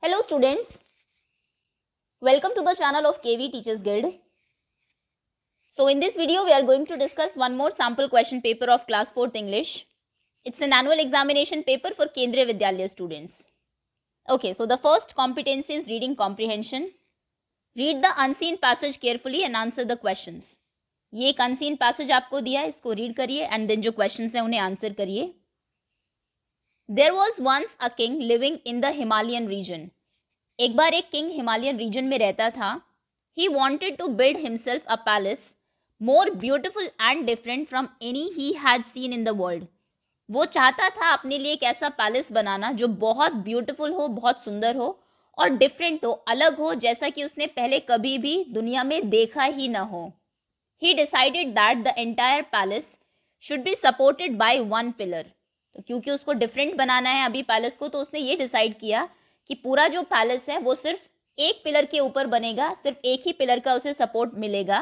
Hello students, welcome to the channel of KV Teachers Guild. So in this video we are going to discuss one more sample question paper of class 4th English. It's an annual examination paper for Kendriya Vidyalaya students. Okay, so the first competency is reading comprehension. Read the unseen passage carefully and answer the questions. ये एक unseen passage आपको दिया है, इसको read करिए and then जो questions हैं उन्हें answer करिए. There was once a king living in the Himalayan region. एक बार एक किंग हिमालयन रीजन में रहता था. He wanted to build himself a palace more beautiful and different from any he had seen in the world. वो चाहता था अपने लिए एक ऐसा पैलेस बनाना जो बहुत ब्यूटीफुल हो, बहुत सुंदर हो और डिफरेंट हो, अलग हो, जैसा कि उसने पहले कभी भी दुनिया में देखा ही ना हो. He decided that the entire palace should be supported by one pillar. तो क्योंकि उसको डिफरेंट बनाना है अभी पैलेस को, तो उसने ये डिसाइड किया कि पूरा जो पैलेस है वो सिर्फ एक पिलर के ऊपर बनेगा, सिर्फ एक ही पिलर का उसे सपोर्ट मिलेगा.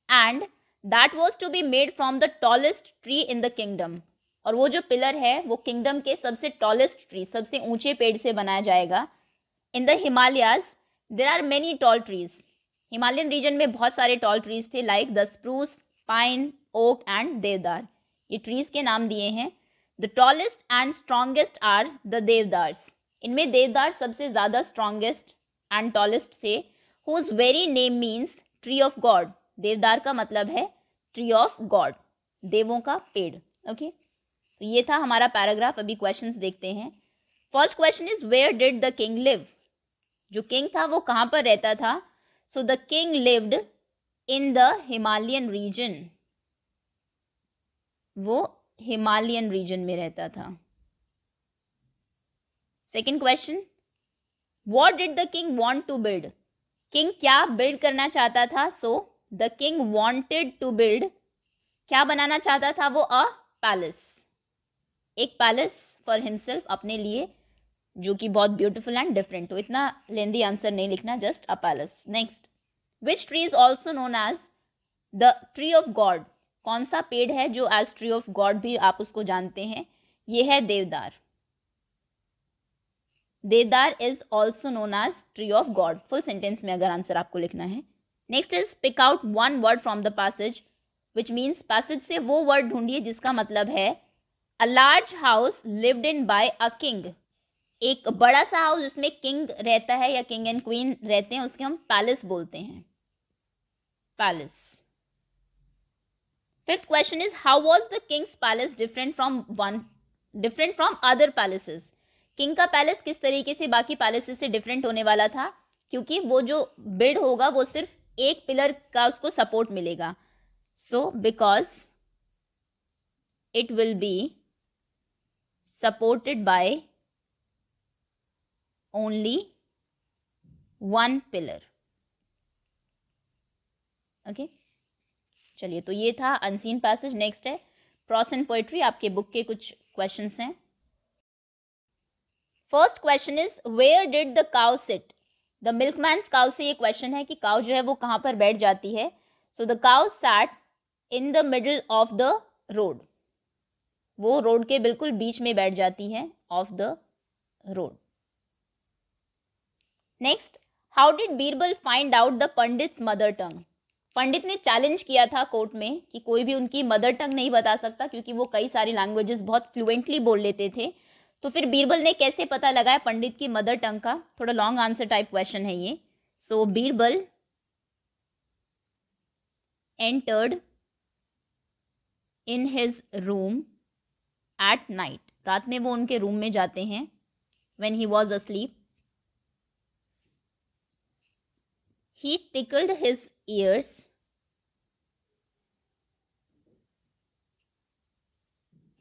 And that was to be made from the tallest tree in the kingdom. और वो जो पिलर है वो किंगडम के सबसे टॉलेस्ट ट्री, सबसे ऊंचे पेड़ से बनाया जाएगा. In the Himalayas there are many tall trees. Himalayan region में बहुत सारे टॉल ट्रीज थे, like the spruce, pine, oak and deodar. ये ट्रीज के नाम दिए हैं. The tallest and strongest are the deodars. इनमें देवदार सबसे ज़्यादा स्ट्रॉन्गेस्ट एंड टॉलेस्ट थे. Whose very name means tree of god. Deodar का मतलब है ट्री ऑफ गॉड, देवों का पेड़. ओके, तो ये था हमारा पैराग्राफ. अभी क्वेश्चंस देखते हैं. First question is where did the king live. जो किंग था वो कहाँ पर रहता था. So the king lived in the Himalayan region. वो हिमालयन रीजन में रहता था. Second question, what did the king want to build. King क्या बिल्ड करना चाहता था. So the king wanted to build, क्या बनाना चाहता था वो. अ पैलेस, एक पैलेस फॉर हिमसेल्फ, अपने लिए, जो कि बहुत ब्यूटीफुल एंड डिफरेंट हो. इतना लेंदी आंसर नहीं लिखना, just a palace. Next, which tree is also known as the tree of God. कौन सा पेड़ है जो एज ट्री ऑफ गॉड भी आप उसको जानते हैं. ये है deodar. Deodar is also known as tree of God. Full sentence में अगर आंसर आपको लिखना है. Next is pick out one word from the passage, which means passage से वो वर्ड ढूंढिए जिसका मतलब है a large house lived in by a king. एक बड़ा सा हाउस जिसमें किंग रहता है या किंग एंड क्वीन रहते हैं, उसके हम पैलेस बोलते हैं, palace. Fifth question is how was the Kings palace different from other palaces. King का पैलेस किस तरीके से बाकी पैलेसेस से डिफरेंट होने वाला था, क्योंकि वो जो बिल्ड होगा वो सिर्फ एक पिलर का उसको सपोर्ट मिलेगा. So because it will be supported by only one pillar. Okay, चलिए, तो ये था अनसीन पैसेज. नेक्स्ट है प्रॉस एंड पोएट्री. आपके बुक के कुछ क्वेश्चंस हैं. First question is where did the cow sit. The milkman's cow से ये क्वेश्चन है कि काउ जो है वो कहाँ पर बैठ जाती है. So the cow sat in the middle of the road. वो रोड के बिल्कुल बीच में बैठ जाती है, of the road. Next, how did Birbal find out the pandit's mother tongue. पंडित ने चैलेंज किया था कोर्ट में कि कोई भी उनकी मदर टंग नहीं बता सकता, क्योंकि वो कई सारी लैंग्वेजेस बहुत फ्लुएंटली बोल लेते थे. तो फिर बीरबल ने कैसे पता लगाया पंडित की मदर टंग का. थोड़ा लॉन्ग आंसर टाइप क्वेश्चन है ये. So Birbal entered in his room at night. रात में वो उनके रूम में जाते हैं. When he was asleep, he tickled his ears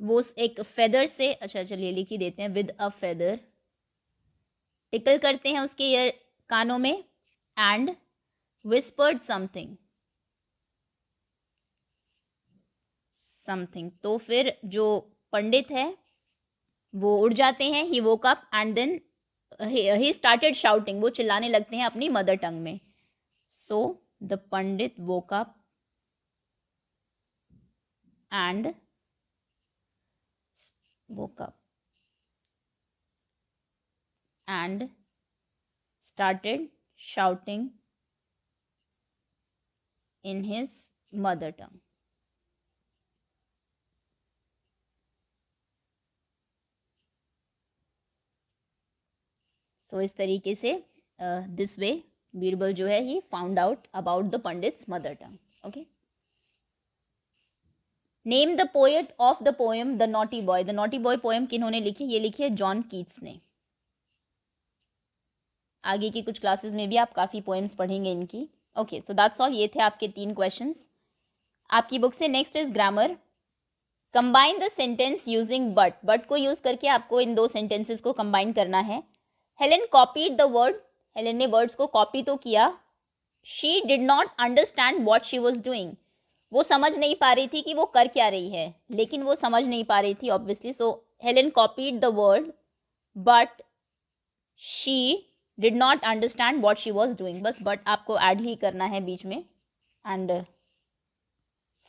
वो एक फेदर से, अच्छा चलिए लिख ही देते हैं, विद अ फेदर. टिकल करते हैं उसके ईयर, कानों में. And whispered something. तो फिर जो पंडित है वो उड़ जाते हैं. He woke up and then he started shouting. वो चिल्लाने लगते हैं अपनी मदर टंग में. So the Pandit woke up and started shouting in his mother tongue. So इस तरीके से this way बीरबल जो है he found out about the pandits mother tongue. Okay. Name the poet of the poem The Naughty Boy. The Naughty Boy poem किन्होंने लिखी? ये लिखी है John Keats ने. आगे की कुछ क्लासेस में भी आप काफ़ी पोएम्स पढ़ेंगे इनकी. Okay, so that's all. ये थे आपके 3 क्वेश्चंस आपकी बुक से. Next is grammar. Combine the sentence using but. But को यूज करके आपको इन 2 सेंटेंसेस को कंबाइन करना है. Helen copied the word. Helen ने वर्ड्स को कॉपी तो किया. She did not understand what she was doing. वो समझ नहीं पा रही थी कि वो कर क्या रही है, लेकिन वो समझ नहीं पा रही थी obviously. So Helen copied the word but she did not understand what she was doing. बस बट आपको ऐड ही करना है बीच में एंड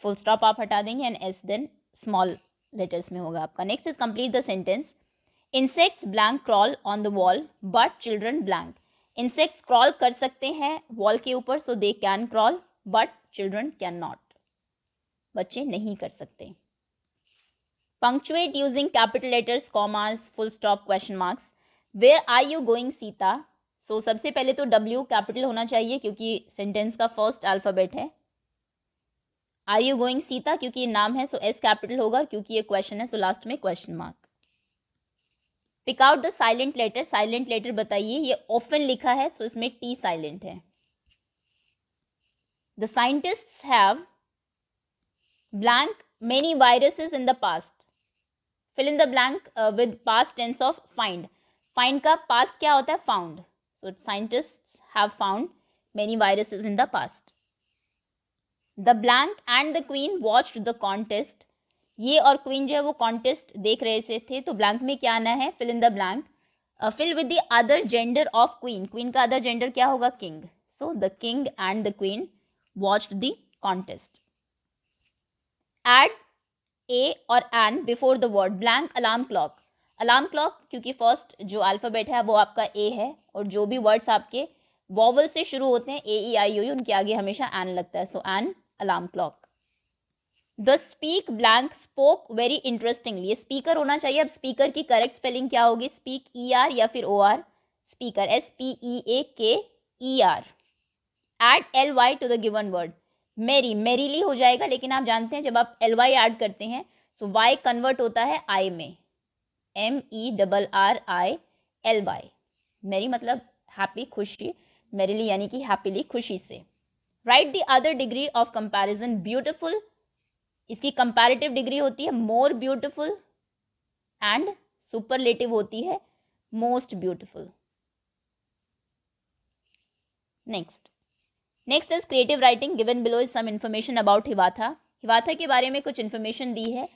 फुल स्टॉप आप हटा देंगे and as then small letters में होगा आपका. Next is complete the sentence. Insects blank crawl on the wall but children blank. Insects crawl कर सकते हैं वॉल के ऊपर, so they can crawl, but children can not. बच्चे नहीं कर सकते. Punctuate using capital letters, commas, full stop, question marks. Where are you going Sita. So सबसे पहले तो W कैपिटल होना चाहिए क्योंकि सेंटेंस का फर्स्ट अल्फाबेट है. आर यू गोइंग सीता क्योंकि ये नाम है, सो S कैपिटल होगा क्योंकि ये क्वेश्चन है, सो लास्ट में question mark. Pick out the silent letter. Silent letter बताइए. ये ऑफन लिखा है, सो इसमें T साइलेंट है. The scientists have blank many viruses in the past. Fill in the blank with past tense of find. Find का past क्या होता है? Found. So scientists have found many viruses in the past. The blank and the queen watched the contest. ये और queen जो है वो contest देख रहे से थे, तो blank में क्या आना है? Fill in the blank. Fill with the other gender of queen. Queen का other gender क्या होगा? King. So the king and the queen watched the contest. Add a और an before the word. Blank alarm clock. Alarm clock क्योंकि first जो alphabet है वो आपका A है और जो भी वर्ड्स आपके वॉवल से शुरू होते हैं AEIOU उनके आगे हमेशा an लगता है. सो an alarm clock. The speak blank spoke very interestingly. ये स्पीकर होना चाहिए. अब स्पीकर की करेक्ट स्पेलिंग क्या होगी? स्पीक ER या फिर OR. Speaker SPEAKER. Add LY to the given word. मेरी, मेरीली हो जाएगा, लेकिन आप जानते हैं जब आप LY ऐड करते हैं सो Y कन्वर्ट होता है I में. MERRILY. मेरी मतलब हैप्पी, खुशी. मेरीली यानी कि हैप्पीली, खुशी से. Write the other degree of comparison. Beautiful इसकी कंपैरेटिव डिग्री होती है मोर ब्यूटिफुल एंड सुपरलेटिव होती है most beautiful. Next is creative writing. Given below is some information about Hiawatha. Hiawatha के बारे में कुछ इन्फॉर्मेशन दी है,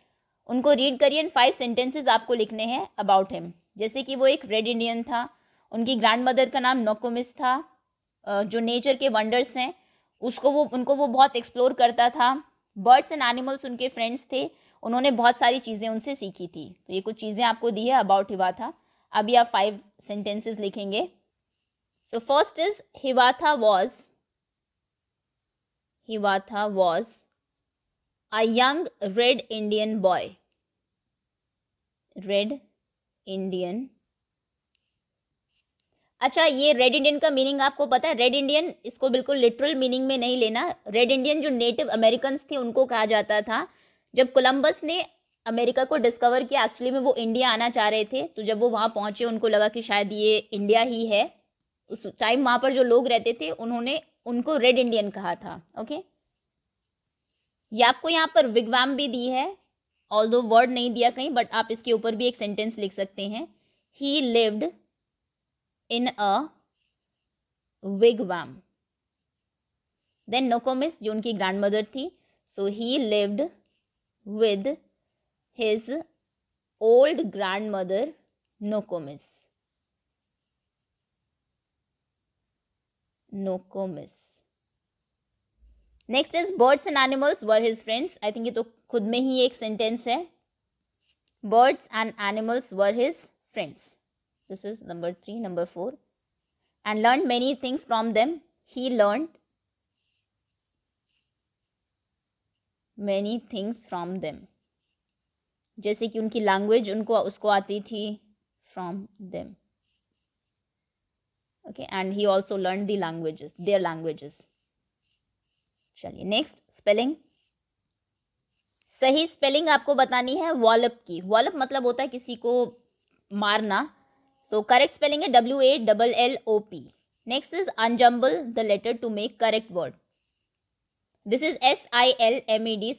उनको रीड करिए एंड 5 सेंटेंसेस आपको लिखने हैं अबाउट हिम. जैसे कि वो एक रेड इंडियन था, उनकी ग्रैंड मदर का नाम नोकोमिस था, जो नेचर के वंडर्स हैं उनको वो बहुत एक्सप्लोर करता था. बर्ड्स एंड एनिमल्स उनके फ्रेंड्स थे, उन्होंने बहुत सारी चीज़ें उनसे सीखी थी. तो ये कुछ चीज़ें आपको दी है अबाउट हिवाथा. अभी आप 5 सेंटेंसेस लिखेंगे. So first is Hiawatha was a young red Indian boy. Red Indian. अच्छा, ये रेड इंडियन का मीनिंग आपको पता है? रेड इंडियन इसको बिल्कुल लिटरल मीनिंग में नहीं लेना. रेड इंडियन जो नेटिव अमेरिकन्स थे उनको कहा जाता था. जब कोलंबस ने अमेरिका को डिस्कवर किया, एक्चुअली में वो इंडिया आना चाह रहे थे, तो जब वो वहाँ पहुँचे उनको लगा कि शायद ये इंडिया ही है. उस टाइम वहाँ पर जो लोग रहते थे उन्होंने उनको रेड इंडियन कहा था. ओके, ये आपको यहाँ पर विगवैम भी दी है, ऑल्दो वर्ड नहीं दिया कहीं, बट आप इसके ऊपर भी एक सेंटेंस लिख सकते हैं. ही लिव्ड इन अ विगवैम. देन नोकोमिस जो उनकी ग्रैंड मदर थी, so he lived with his old grandmother Nokomis. Next is birds and animals were his friends. I think ये तो खुद में ही एक सेंटेंस है. Birds and animals were his friends. This is number 3. Number 4, and learned many things from them. He learned many things from them. जैसे कि उनकी लैंग्वेज उसको आती थी from them. Okay, and he also learned their languages. चलिए next spelling. सही spelling आपको बतानी है वॉलप की. वॉलप मतलब होता है किसी को मारना. सो करेक्ट स्पेलिंग है WALLOP. Next is unjumble the letter to make correct word. This is SILMED.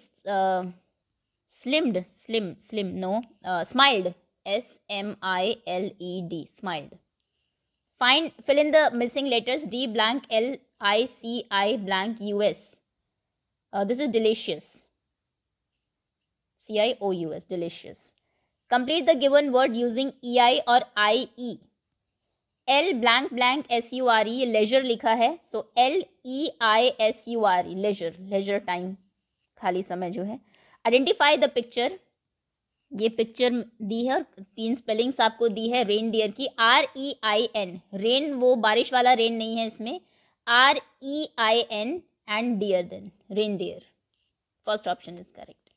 Slimmed smiled SMILED smiled. Fill in the missing letters D blank LICI blank US. This is delicious. CIOUS, delicious. Complete the given word using EI or IE. L blank blank SURE, leisure लिखा है. So LEISURE, leisure time, खाली समय जो है. Identify the picture. ये picture दी है और 3 स्पेलिंग्स आपको दी है रेन डियर की. REIN, रेन वो बारिश वाला रेन नहीं है इसमें. REIN and deer, then reindeer. First option is correct.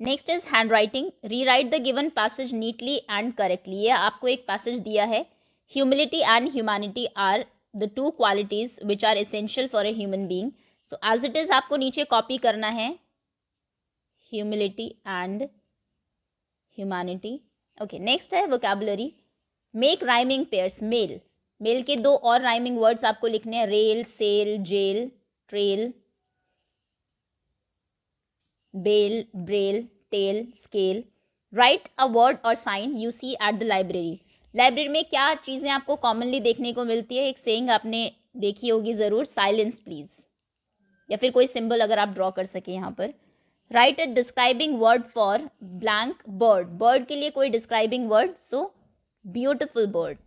Next is handwriting. Rewrite the given passage neatly and correctly. ये आपको एक पैसेज दिया है. Humility and humanity are the 2 qualities which are essential for a human being. So as it is आपको नीचे copy करना है. Humility and humanity. Okay, next है vocabulary. Make rhyming pairs. Mail के 2 और राइमिंग वर्ड्स आपको लिखने हैं. Rail, sail, jail, trail, bail, Braille, tail, scale. Write a word और sign you see at the library. Library में क्या चीज़ें आपको कॉमनली देखने को मिलती है? एक सेइंग आपने देखी होगी ज़रूर, साइलेंस प्लीज, या फिर कोई सिंबल अगर आप ड्रॉ कर सके यहाँ पर. Write a describing word for blank bird. Bird के लिए कोई describing word. So beautiful bird.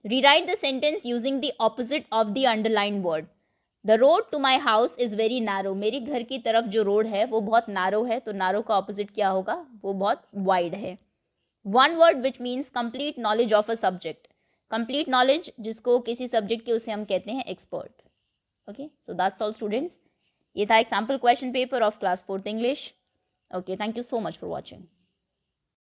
Rewrite the sentence using the opposite of the underline word. The road to my house is very narrow. मेरी घर की तरफ जो road है वो बहुत नैरो है. तो नैरो का ऑपोजिट क्या होगा? वो बहुत वाइड है. One word which means complete knowledge of a subject. Complete knowledge जिसको किसी सब्जेक्ट के, उसे हम कहते हैं expert. Okay, so that's all students. ये था example question paper of class 4th English. Okay, thank you so much for watching.